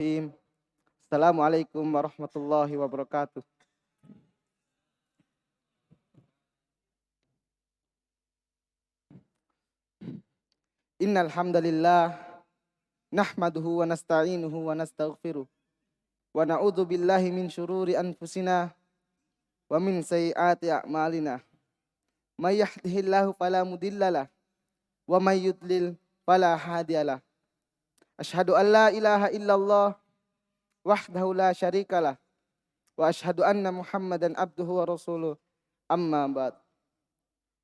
Bismillahirrahmanirrahim. Assalamualaikum warahmatullahi wabarakatuh. Innal hamdalillah nahmaduhu wa nasta'inuhu wa nastaghfiruh wa na'udzu billahi min syururi anfusina wa min sayyiati a'malina. May yahdihillahu fala mudhillalah wa may yudlil fala hadiyalah. Asyhadu an la ilaha illallah wahdahu la syarikalah wa asyhadu anna Muhammadan abduhu wa rasuluh. Amma ba'd.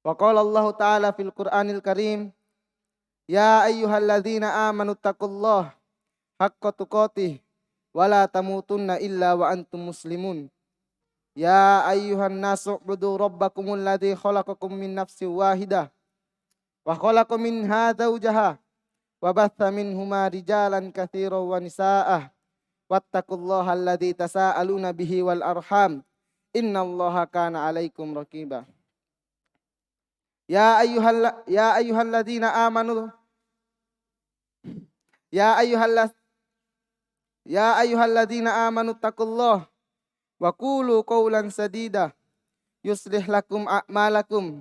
Wa qala Allah ta'ala fil Qur'anil Karim, ya ayyuhalladzina amanu taqullaha haqqa tuqatih wa la tamutunna illa wa antum muslimun. Ya ayyuhan nasu ubudu rabbakumul ladzi khalaqakum min nafsin wahidah wa khalaqa minha zawjaha wa batha minhuma rijalan katsiran wa nisaa'ah wattaqullaha alladzi tasaaluna bihi wal arham innallaha kana 'alaikum raqiba. Ya ayyuhalladzina amanu Ya ayyuhalladzina amanu taqullaha wa qulu qawlan sadida yuslih lakum a'malakum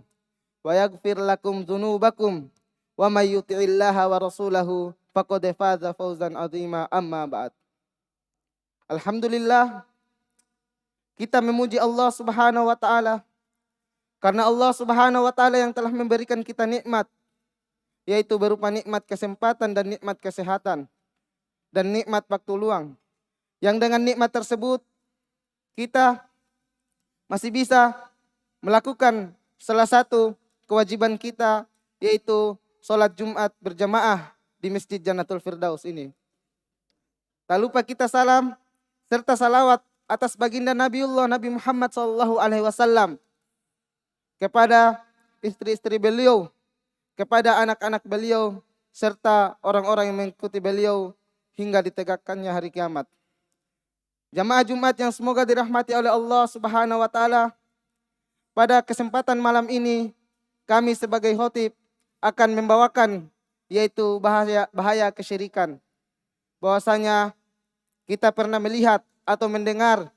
wa yaghfir lakum dzunubakum wa may yuti'illaha wa rasulahu faqad faza fawzan 'azima. Amma ba'd. Alhamdulillah, kita memuji Allah Subhanahu wa taala karena Allah Subhanahu wa taala yang telah memberikan kita nikmat, yaitu berupa nikmat kesempatan dan nikmat kesehatan dan nikmat waktu luang. Yang dengan nikmat tersebut kita masih bisa melakukan salah satu kewajiban kita, yaitu sholat Jumat berjamaah di Masjid Jannatul Firdaus ini. Tak lupa kita salam serta salawat atas baginda Nabiullah Nabi Muhammad SAW kepada istri-istri beliau, kepada anak-anak beliau, serta orang-orang yang mengikuti beliau hingga ditegakkannya hari kiamat. Jamaah Jumat yang semoga dirahmati oleh Allah Subhanahu wa taala, pada kesempatan malam ini kami sebagai khatib akan membawakan yaitu bahaya kesyirikan. Bahwasanya kita pernah melihat atau mendengar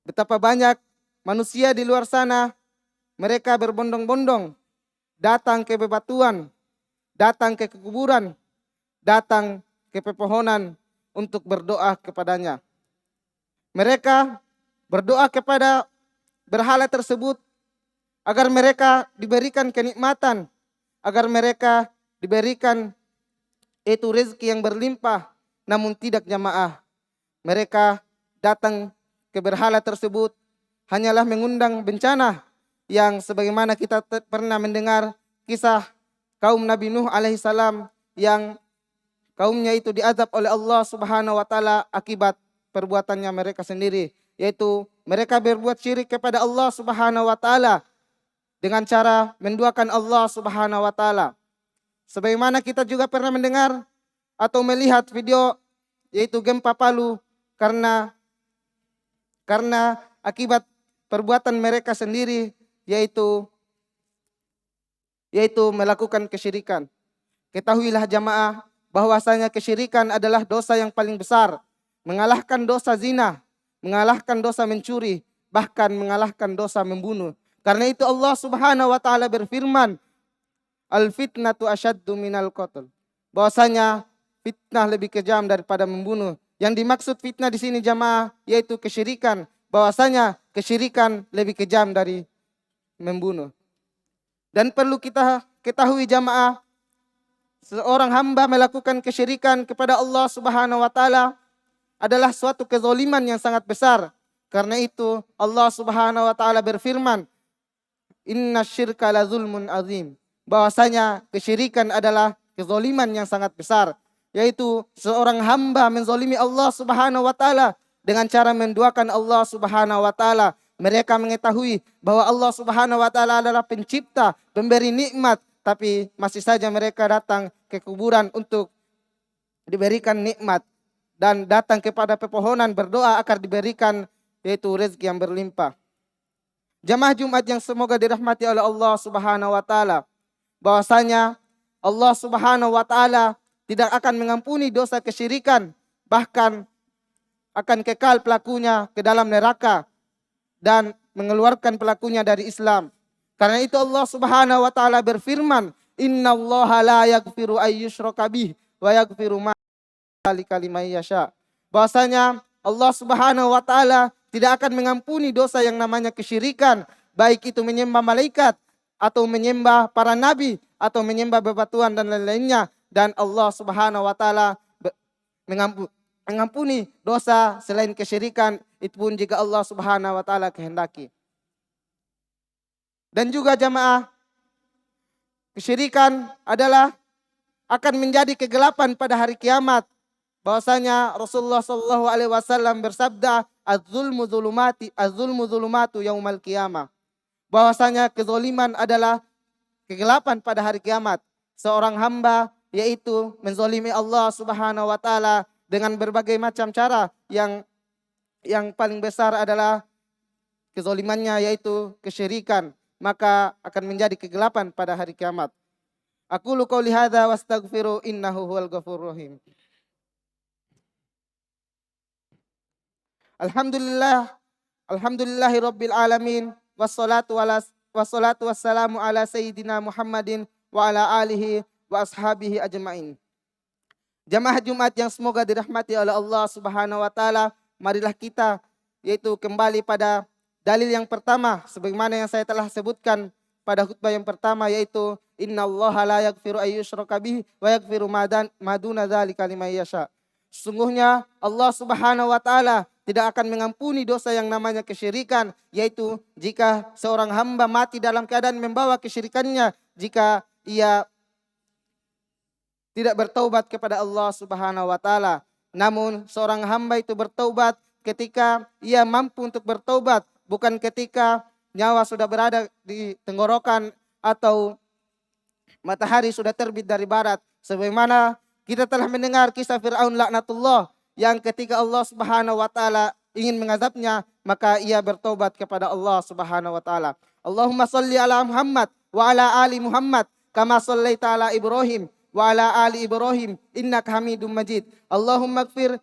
betapa banyak manusia di luar sana, mereka berbondong-bondong datang ke bebatuan, datang ke kuburan, datang ke pepohonan untuk berdoa kepadanya. Mereka berdoa kepada berhala tersebut agar mereka diberikan kenikmatan, agar mereka diberikan itu rezeki yang berlimpah. Namun tidak jamaah, mereka datang ke berhala tersebut hanyalah mengundang bencana, yang sebagaimana kita pernah mendengar kisah kaum Nabi Nuh alaihissalam yang kaumnya itu diazab oleh Allah Subhanahu wa taala akibat perbuatannya mereka sendiri, yaitu mereka berbuat syirik kepada Allah Subhanahu wa taala dengan cara menduakan Allah Subhanahu wa taala. Sebagaimana kita juga pernah mendengar atau melihat video yaitu gempa Palu karena akibat perbuatan mereka sendiri, yaitu melakukan kesyirikan. Ketahuilah jamaah bahwasanya kesyirikan adalah dosa yang paling besar, mengalahkan dosa zina, mengalahkan dosa mencuri, bahkan mengalahkan dosa membunuh. Karena itu Allah Subhanahu wa taala berfirman, al-fitnatu asyaddu minal qatl. Bahwasanya fitnah lebih kejam daripada membunuh. Yang dimaksud fitnah di sini jamaah yaitu kesyirikan. Bahwasanya kesyirikan lebih kejam dari membunuh. Dan perlu kita ketahui jamaah, seorang hamba melakukan kesyirikan kepada Allah Subhanahu wa taala adalah suatu kezaliman yang sangat besar. Karena itu Allah Subhanahu wa taala berfirman, innasyirka la zulmun azim. Bahwasanya kesyirikan adalah kezaliman yang sangat besar, yaitu seorang hamba menzalimi Allah Subhanahu wa taala dengan cara menduakan Allah Subhanahu wa taala. Mereka mengetahui bahwa Allah Subhanahu wa taala adalah pencipta, pemberi nikmat, tapi masih saja mereka datang ke kuburan untuk diberikan nikmat dan datang kepada pepohonan berdoa agar diberikan yaitu rezeki yang berlimpah. Jamaah Jumat yang semoga dirahmati oleh Allah Subhanahu wa taala, bahwasanya Allah Subhanahu wa taala tidak akan mengampuni dosa kesyirikan bahkan akan kekal pelakunya ke dalam neraka dan mengeluarkan pelakunya dari Islam. Karena itu Allah Subhanahu wa taala berfirman, "Innallaha la yaghfiru ayyushraka bih wa yaghfiru ma dzalika liman yasha." Bahwasanya Allah Subhanahu wa taala tidak akan mengampuni dosa yang namanya kesyirikan, baik itu menyembah malaikat atau menyembah para nabi atau menyembah bebatuan dan lain-lainnya, dan Allah Subhanahu wa taala mengampuni dosa selain kesyirikan, itu pun jika Allah Subhanahu wa taala kehendaki. Dan juga jamaah, kesyirikan adalah akan menjadi kegelapan pada hari kiamat. Bahwasanya Rasulullah sallallahu alaihi wasallam bersabda, "Az-zulmu zulumatu yaumal qiyamah." Bahwasanya kezaliman adalah kegelapan pada hari kiamat. Seorang hamba yaitu menzalimi Allah Subhanahu wa taala dengan berbagai macam cara, yang paling besar adalah kezalimannya yaitu kesyirikan, maka akan menjadi kegelapan pada hari kiamat. Aqulu qouli hadza wastaghfiru innahu huwal ghafurur rahim. Alhamdulillahi rabbil alamin wassalatu wassalamu ala sayyidina Muhammadin wa ala alihi wa ashabihi ajmain. Jamaah Jumat yang semoga dirahmati oleh Allah Subhanahu wa taala, marilah kita yaitu kembali pada dalil yang pertama sebagaimana yang saya telah sebutkan pada khutbah yang pertama, yaitu innallaha la yaghfiru ayyushraka bihi wa yaghfiru ma duna dzalika liman yasha. Sesungguhnya Allah Subhanahu wa taala tidak akan mengampuni dosa yang namanya kesyirikan, yaitu jika seorang hamba mati dalam keadaan membawa kesyirikannya, jika ia tidak bertaubat kepada Allah Subhanahu wa taala. Namun seorang hamba itu bertaubat ketika ia mampu untuk bertaubat, bukan ketika nyawa sudah berada di tenggorokan atau matahari sudah terbit dari barat. Sebagaimana kita telah mendengar kisah Fir'aun laknatullah, yang ketika Allah Subhanahu wa taala ingin mengazabnya, maka ia bertobat kepada Allah Subhanahu wa taala. Allahumma shalli ala Muhammad wa ala ali Muhammad kama shallaita ala Ibrahim wa ala ali Ibrahim innaka Hamidum Majid. Allahumma ighfir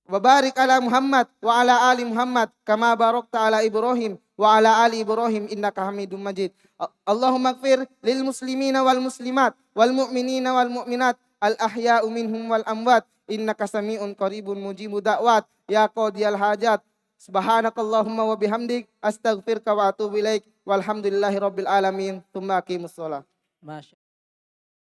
wa barik ala Muhammad wa ala ali Muhammad kama barakta ala Ibrahim wa ala ali Ibrahim innaka Hamidum Majid. Allahumma ighfir lil muslimina wal muslimat wal mu'minina wal mu'minat al ahya'u minhum wal amwat innaka sami'un qaribun mujibud da'wat ya qadiyal hajat. Subhanakallahumma wa bihamdik astaghfiruka wa atubu ilaik walhamdulillahi rabbil alamin. Tsumma aqimus shalah.